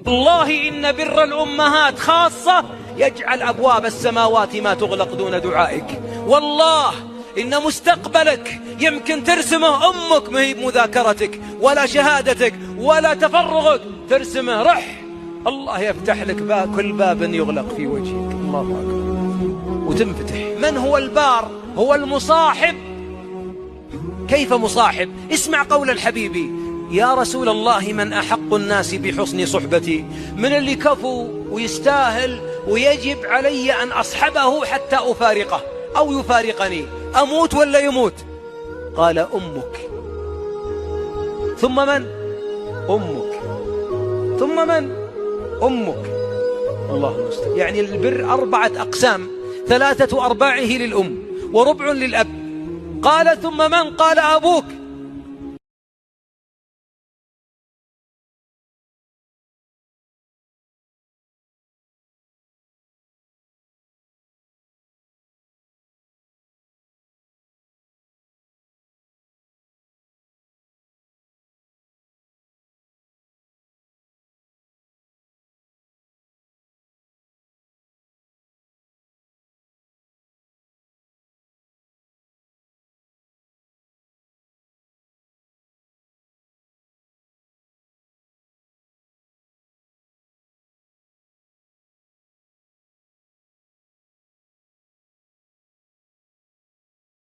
والله إن بر الأمهات خاصة يجعل أبواب السماوات ما تغلق دون دعائك. والله إن مستقبلك يمكن ترسمه أمك، ما هي بمذاكرتك ولا شهادتك ولا تفرغك، ترسمه رح الله يفتح لك كل باب يغلق في وجهك. الله أكبر. وتنفتح. من هو البار؟ هو المصاحب. كيف مصاحب؟ اسمع قول الحبيب: يا رسول الله من أحق الناس بحسن صحبتي؟ من اللي كفو ويستاهل ويجب علي أن أصحبه حتى أفارقه أو يفارقني، أموت ولا يموت؟ قال أمك. ثم من؟ أمك. ثم من؟ أمك. الله المستعان. يعني البر 4 أقسام، 3 أرباعه للأم وربع للأب. قال ثم من؟ قال أبوك.